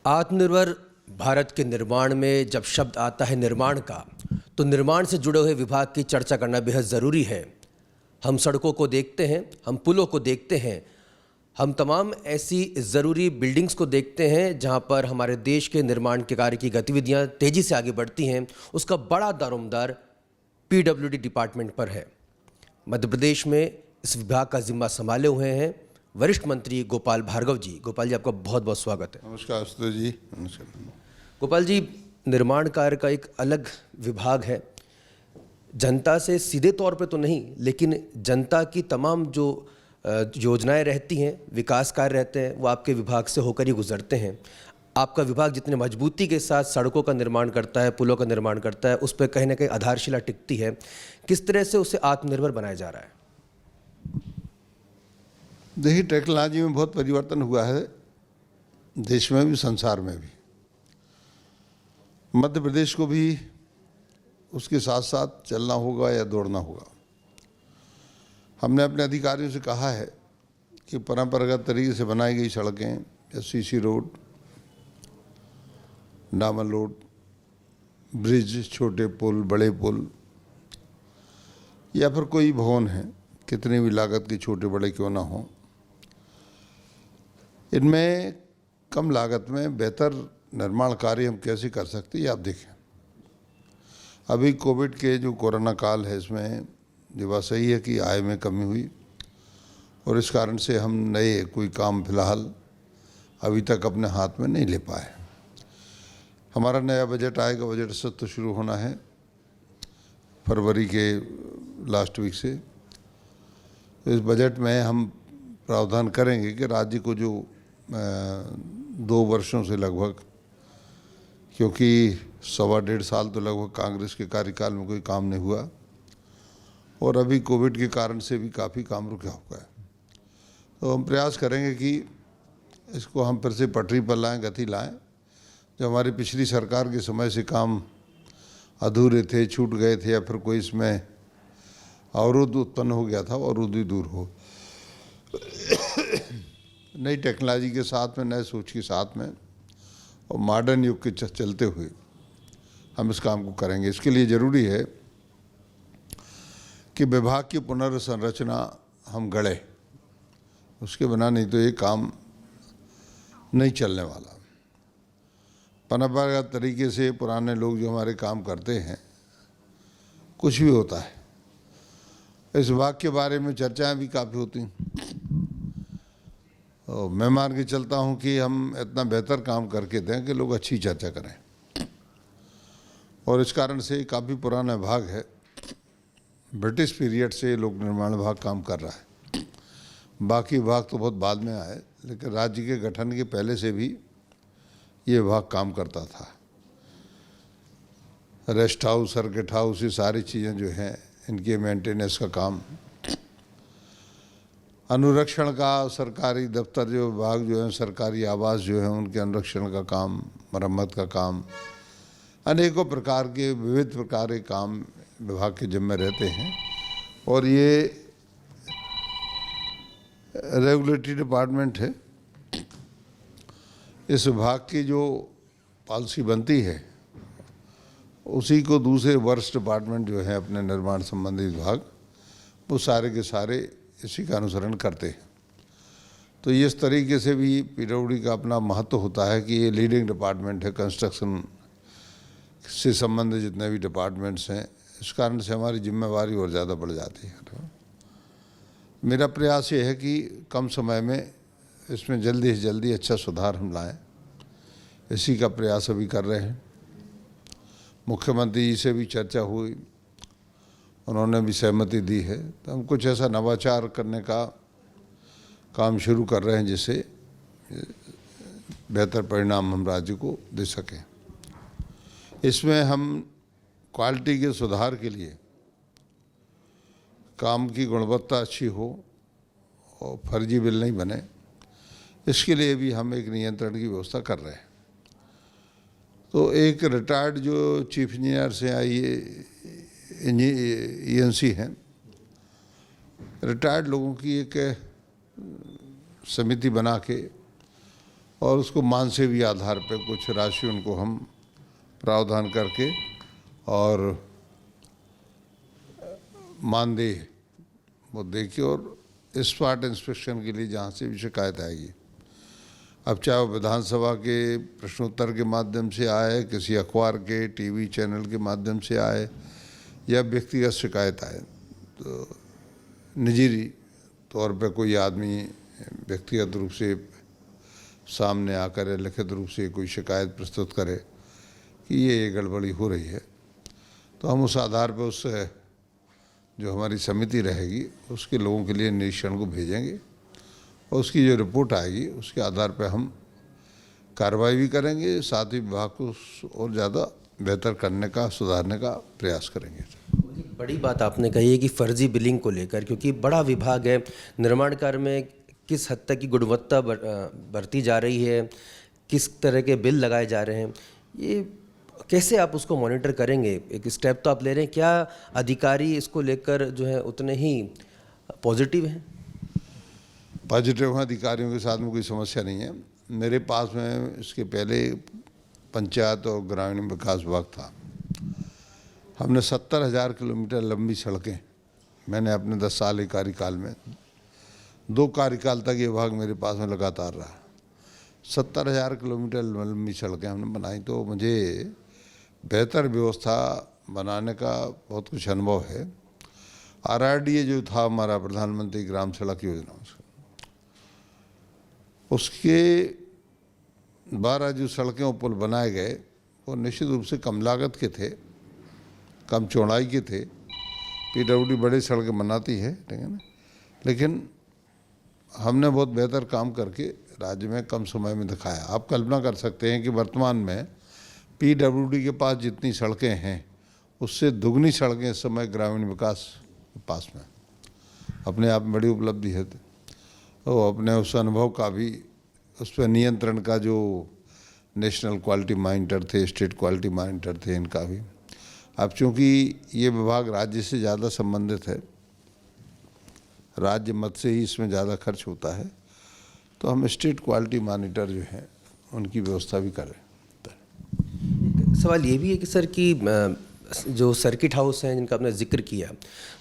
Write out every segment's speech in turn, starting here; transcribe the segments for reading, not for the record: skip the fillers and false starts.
आत्मनिर्भर भारत के निर्माण में जब शब्द आता है निर्माण का, तो निर्माण से जुड़े हुए विभाग की चर्चा करना बेहद ज़रूरी है। हम सड़कों को देखते हैं, हम पुलों को देखते हैं, हम तमाम ऐसी ज़रूरी बिल्डिंग्स को देखते हैं जहां पर हमारे देश के निर्माण के कार्य की गतिविधियां तेज़ी से आगे बढ़ती हैं। उसका बड़ा दारोमदार पीडब्ल्यूडी डिपार्टमेंट पर है। मध्य प्रदेश में इस विभाग का जिम्मा संभाले हुए हैं वरिष्ठ मंत्री गोपाल भार्गव जी। गोपाल जी, आपका बहुत बहुत स्वागत है। नमस्कार सुधीर जी। नमस्कार। गोपाल जी, निर्माण कार्य का एक अलग विभाग है। जनता से सीधे तौर पे तो नहीं, लेकिन जनता की तमाम जो योजनाएं रहती हैं, विकास कार्य रहते हैं, वो आपके विभाग से होकर ही गुजरते हैं। आपका विभाग जितने मजबूती के साथ सड़कों का निर्माण करता है, पुलों का निर्माण करता है, उस पर कहीं ना कहीं आधारशिला टिकती है। किस तरह से उसे आत्मनिर्भर बनाया जा रहा है? देखिए, टेक्नोलॉजी में बहुत परिवर्तन हुआ है, देश में भी संसार में भी। मध्य प्रदेश को भी उसके साथ साथ चलना होगा या दौड़ना होगा। हमने अपने अधिकारियों से कहा है कि परंपरागत तरीके से बनाई गई सड़कें या सीसी रोड, डामर रोड, ब्रिज, छोटे पुल, बड़े पुल या फिर कोई भवन है, कितनी भी लागत के छोटे बड़े क्यों ना हों, इनमें कम लागत में बेहतर निर्माण कार्य हम कैसे कर सकते हैं, ये आप देखें। अभी कोविड के जो कोरोना काल है, इसमें ये बात सही है कि आय में कमी हुई और इस कारण से हम नए कोई काम फिलहाल अभी तक अपने हाथ में नहीं ले पाए। हमारा नया बजट आएगा, बजट सत्र शुरू होना है फरवरी के लास्ट वीक से। तो इस बजट में हम प्रावधान करेंगे कि राज्य को जो 2 वर्षों से लगभग, क्योंकि 1.25 साल तो लगभग कांग्रेस के कार्यकाल में कोई काम नहीं हुआ और अभी कोविड के कारण से भी काफ़ी काम रुका हुआ है, तो हम प्रयास करेंगे कि इसको हम फिर से पटरी पर लाएं, गति लाएं। जो हमारी पिछली सरकार के समय से काम अधूरे थे, छूट गए थे या फिर कोई इसमें अवरोध उत्पन्न हो गया था, अवरोध भी दूर हो। नई टेक्नोलॉजी के साथ में, नए सोच के साथ में और मॉडर्न युग के चलते हुए हम इस काम को करेंगे। इसके लिए ज़रूरी है कि विभाग की पुनर्संरचना हम गढ़े, उसके बिना नहीं तो ये काम नहीं चलने वाला। परंपरागत तरीके से पुराने लोग जो हमारे काम करते हैं, कुछ भी होता है, इस विभाग के बारे में चर्चाएं भी काफ़ी होती हैं। तो मैं मान के चलता हूं कि हम इतना बेहतर काम करके दें कि लोग अच्छी चर्चा करें, और इस कारण से काफ़ी पुराना विभाग है। ब्रिटिश पीरियड से लोक निर्माण विभाग काम कर रहा है। बाकी विभाग तो बहुत बाद में आए, लेकिन राज्य के गठन के पहले से भी ये विभाग काम करता था। रेस्ट हाउस, सर्किट हाउस, ये सारी चीज़ें जो हैं, इनके मेंटेनेंस का काम, अनुरक्षण का, सरकारी दफ्तर जो विभाग जो हैं, सरकारी आवास जो हैं, उनके अनुरक्षण का काम, मरम्मत का काम, अनेकों प्रकार के विविध प्रकार के काम विभाग के जिम्मे रहते हैं। और ये रेगुलेटरी डिपार्टमेंट है। इस विभाग की जो पॉलिसी बनती है, उसी को दूसरे वर्ष डिपार्टमेंट जो है अपने निर्माण संबंधी विभाग, वो सारे के सारे इसी का अनुसरण करते हैं। तो ये इस तरीके से भी पीडब्ल्यूडी का अपना महत्व होता है कि ये लीडिंग डिपार्टमेंट है कंस्ट्रक्शन से संबंधित जितने भी डिपार्टमेंट्स हैं। इस कारण से हमारी जिम्मेवारी और ज़्यादा बढ़ जाती है। मेरा प्रयास ये है कि कम समय में इसमें जल्दी से जल्दी अच्छा सुधार हम लाएँ, इसी का प्रयास अभी कर रहे हैं। मुख्यमंत्री जी से भी चर्चा हुई, उन्होंने भी सहमति दी है। तो हम कुछ ऐसा नवाचार करने का काम शुरू कर रहे हैं जिससे बेहतर परिणाम हम राज्य को दे सकें। इसमें हम क्वालिटी के सुधार के लिए, काम की गुणवत्ता अच्छी हो और फर्जी बिल नहीं बने, इसके लिए भी हम एक नियंत्रण की व्यवस्था कर रहे हैं। तो एक रिटायर्ड जो चीफ इंजीनियर से आई ENC हैं, रिटायर्ड लोगों की एक समिति बना के और उसको मानसेवी आधार पे कुछ राशि उनको हम प्रावधान करके और मानदेय वो देखिए और स्पॉट इंस्पेक्शन के लिए जहाँ से भी शिकायत आएगी, अब चाहे वो विधानसभा के प्रश्नोत्तर के माध्यम से आए, किसी अखबार के टीवी चैनल के माध्यम से आए या व्यक्तिगत शिकायत आए, तो निजी तौर पे कोई आदमी व्यक्तिगत रूप से सामने आकर लिखित रूप से कोई शिकायत प्रस्तुत करे कि ये गड़बड़ी हो रही है, तो हम उस आधार पर उस जो हमारी समिति रहेगी उसके लोगों के लिए निरीक्षण को भेजेंगे और उसकी जो रिपोर्ट आएगी उसके आधार पर हम कार्रवाई भी करेंगे, साथ ही विभाग को और ज़्यादा बेहतर करने का, सुधारने का प्रयास करेंगे। बड़ी बात आपने कही है कि फर्जी बिलिंग को लेकर, क्योंकि बड़ा विभाग है, निर्माण कार्य में किस हद तक की गुणवत्ता बढ़ती जा रही है, किस तरह के बिल लगाए जा रहे हैं, ये कैसे आप उसको मॉनिटर करेंगे? एक स्टेप तो आप ले रहे हैं, क्या अधिकारी इसको लेकर जो है उतने ही पॉजिटिव हैं? पॉजिटिव हैं, अधिकारियों के साथ में कोई समस्या नहीं है। मेरे पास में इसके पहले पंचायत और ग्रामीण विकास विभाग था, हमने 70,000 किलोमीटर लंबी सड़कें, मैंने अपने 10 साल के कार्यकाल में 2 कार्यकाल तक ये विभाग मेरे पास में लगातार रहा, 70,000 किलोमीटर लंबी सड़कें हमने बनाई। तो मुझे बेहतर व्यवस्था बनाने का बहुत कुछ अनुभव है। RRDA जो था हमारा प्रधानमंत्री ग्राम सड़क योजना, उसके द्वारा जो सड़कें और पुल बनाए गए वो निश्चित रूप से कम लागत के थे, कम चौड़ाई के थे। PWD बड़ी सड़कें बनाती है, ठीक है ना, लेकिन हमने बहुत बेहतर काम करके राज्य में कम समय में दिखाया। आप कल्पना कर सकते हैं कि वर्तमान में PWD के पास जितनी सड़कें हैं उससे दुगनी सड़कें इस समय ग्रामीण विकास के पास में, अपने आप में बड़ी उपलब्धि है। तो अपने उस अनुभव का भी, उस पर नियंत्रण का जो नेशनल क्वालिटी मॉनिटर थे, स्टेट क्वालिटी मॉनिटर थे, इनका भी अब चूँकि ये विभाग राज्य से ज़्यादा संबंधित है, राज्य मद से ही इसमें ज़्यादा खर्च होता है, तो हम स्टेट क्वालिटी मॉनिटर जो हैं उनकी व्यवस्था भी करें। सवाल ये भी है कि सर कि जो सर्किट हाउस हैं जिनका आपने जिक्र किया,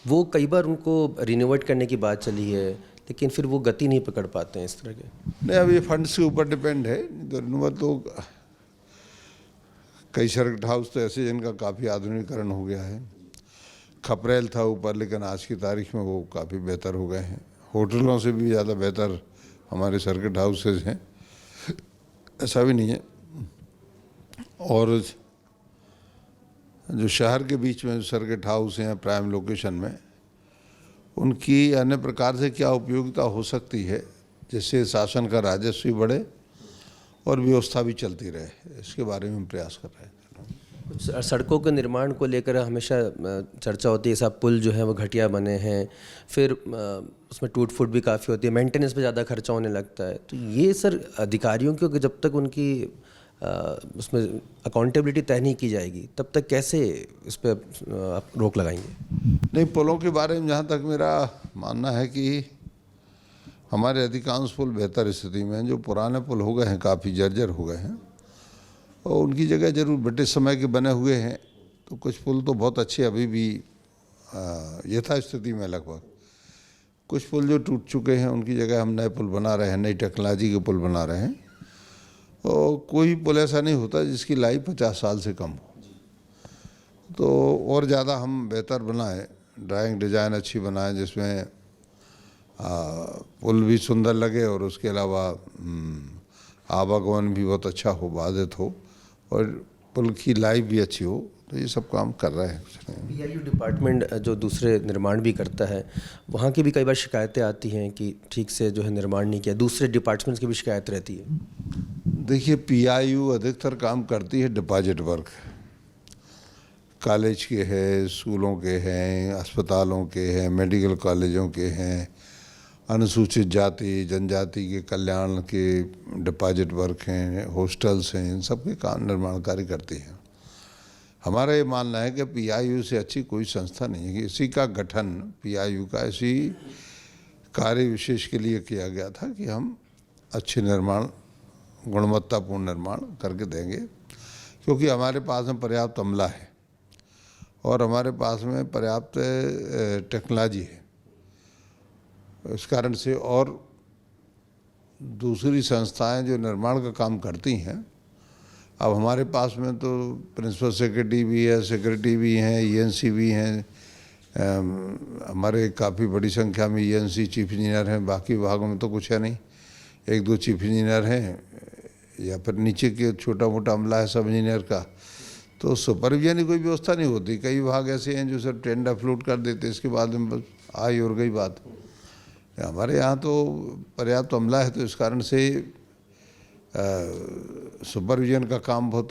वो कई बार उनको रिनोवेट करने की बात चली है, लेकिन फिर वो गति नहीं पकड़ पाते हैं इस तरह के। नहीं, अब ये फंड्स के ऊपर डिपेंड है। तो रिनोवेट तो कई सर्किट हाउस तो ऐसे जिनका काफ़ी आधुनिकीकरण हो गया है। खपरेल था ऊपर, लेकिन आज की तारीख में वो काफ़ी बेहतर हो गए हैं। होटलों से भी ज़्यादा बेहतर हमारे सर्किट हाउसेज हैं, ऐसा भी नहीं है। और जो शहर के बीच में सर्किट हाउस हैं प्राइम लोकेशन में, उनकी अन्य प्रकार से क्या उपयोगिता हो सकती है जिससे शासन का राजस्व भी बढ़े और व्यवस्था भी चलती रहे, इसके बारे में हम प्रयास कर रहे हैं। कुछ सड़कों के निर्माण को लेकर हमेशा चर्चा होती है, सब पुल जो है वो घटिया बने हैं, फिर उसमें टूट फूट भी काफ़ी होती है, मेंटेनेंस पे ज़्यादा खर्चा होने लगता है। तो ये सर अधिकारियों को जब तक उनकी उसमें अकाउंटेबिलिटी तय नहीं की जाएगी तब तक कैसे इस पर आप रोक लगाएंगे? नहीं, पुलों के बारे में जहाँ तक मेरा मानना है कि हमारे अधिकांश पुल बेहतर स्थिति में हैं। जो पुराने पुल हो गए हैं काफ़ी जर्जर हो गए हैं और उनकी जगह जरूर ब्रिटिश समय के बने हुए हैं, तो कुछ पुल तो बहुत अच्छे अभी भी यथास्थिति में लगभग। कुछ पुल जो टूट चुके हैं उनकी जगह हम नए पुल बना रहे हैं, नई टेक्नोलॉजी के पुल बना रहे हैं। और कोई पुल ऐसा नहीं होता जिसकी लाइफ 50 साल से कम हो। तो और ज़्यादा हम बेहतर बनाएं, ड्राइंग डिज़ाइन अच्छी बनाएं जिसमें पुल भी सुंदर लगे और उसके अलावा आवागमन भी बहुत अच्छा हो, बाधित हो और पुल की लाइफ भी अच्छी हो। तो ये सब काम कर रहे हैं। PIU डिपार्टमेंट जो दूसरे निर्माण भी करता है, वहाँ की भी कई बार शिकायतें आती हैं कि ठीक से जो है निर्माण नहीं किया, दूसरे डिपार्टमेंट्स की भी शिकायत रहती है। देखिए, PIU अधिकतर काम करती है डिपॉजिट वर्क, कॉलेज के हैं, स्कूलों के हैं, अस्पतालों के हैं, मेडिकल कॉलेजों के हैं, अनुसूचित जाति जनजाति के कल्याण के डिपॉजिट वर्क हैं, हॉस्टल्स हैं, इन सब के काम निर्माण कार्य करती हैं। हमारा ये मानना है कि PIU से अच्छी कोई संस्था नहीं है कि इसी का गठन PIU का इसी कार्य विशेष के लिए किया गया था कि हम अच्छे निर्माण गुणवत्तापूर्ण निर्माण करके देंगे, क्योंकि हमारे पास में पर्याप्त अमला है और हमारे पास में पर्याप्त टेक्नोलॉजी है। इस कारण से और दूसरी संस्थाएं जो निर्माण का काम करती हैं, अब हमारे पास में तो प्रिंसिपल सेक्रेटरी भी है, सेक्रेटरी भी हैं, ईएनसी भी हैं, हमारे काफ़ी बड़ी संख्या में ईएनसी चीफ इंजीनियर हैं, बाकी विभागों में तो कुछ है नहीं, एक दो चीफ इंजीनियर हैं या फिर नीचे के छोटा मोटा अमला है सब इंजीनियर का, तो सुपरविजन की कोई व्यवस्था नहीं होती। कई विभाग ऐसे हैं जो सिर्फ टेंडर फ्लोट कर देते, इसके बाद में बस आई और गई बात। हमारे यहाँ तो पर्याप्त अमला है, तो इस कारण से सुपरविजन का काम बहुत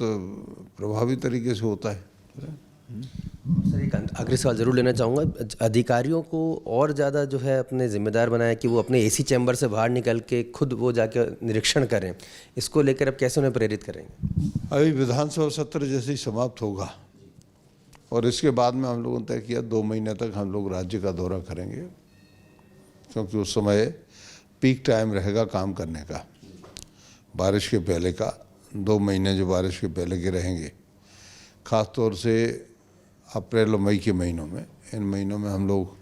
प्रभावी तरीके से होता है। सर, एक आखिरी सवाल ज़रूर लेना चाहूँगा। अधिकारियों को और ज़्यादा जो है अपने जिम्मेदार बनाया कि वो अपने एसी चैम्बर से बाहर निकल के खुद वो जाके निरीक्षण करें, इसको लेकर अब कैसे उन्हें प्रेरित करेंगे? अभी विधानसभा सत्र जैसे ही समाप्त होगा और इसके बाद में हम लोगों ने तय किया 2 महीने तक हम लोग राज्य का दौरा करेंगे, क्योंकि उस समय पीक टाइम रहेगा काम करने का, बारिश के पहले का 2 महीने जो बारिश के पहले के रहेंगे, ख़ास तौर से अप्रैल और मई के महीनों में। इन महीनों में हम लोग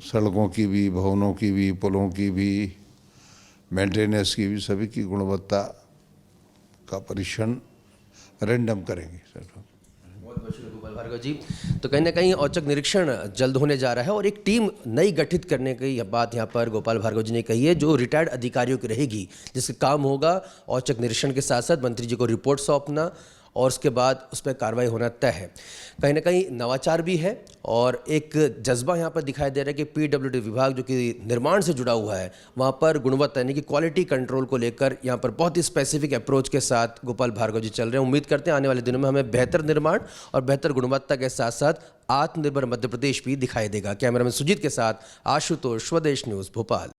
सड़कों की भी, भवनों की भी, पुलों की भी, मेंटेनेंस की भी, सभी की गुणवत्ता का परीक्षण रैंडम करेंगे। बहुत बहुत शुक्रिया गोपाल भार्गव जी। तो कहीं ना कहीं औचक निरीक्षण जल्द होने जा रहा है और एक टीम नई गठित करने की बात यहाँ पर गोपाल भार्गव जी ने कही है, जो रिटायर्ड अधिकारियों की रहेगी, जिसका काम होगा औचक निरीक्षण के साथ साथ मंत्री जी को रिपोर्ट सौंपना और उसके बाद उस पर कार्रवाई होना तय है। कहीं ना कहीं नवाचार भी है और एक जज्बा यहाँ पर दिखाई दे रहा है कि पीडब्ल्यूडी विभाग जो कि निर्माण से जुड़ा हुआ है, वहाँ पर गुणवत्ता यानी कि क्वालिटी कंट्रोल को लेकर यहाँ पर बहुत ही स्पेसिफिक अप्रोच के साथ गोपाल भार्गव जी चल रहे हैं। उम्मीद करते हैं आने वाले दिनों में हमें बेहतर निर्माण और बेहतर गुणवत्ता के साथ साथ आत्मनिर्भर मध्य प्रदेश भी दिखाई देगा। कैमरामैन सुजीत के साथ आशुतोष, स्वदेश न्यूज़, भोपाल।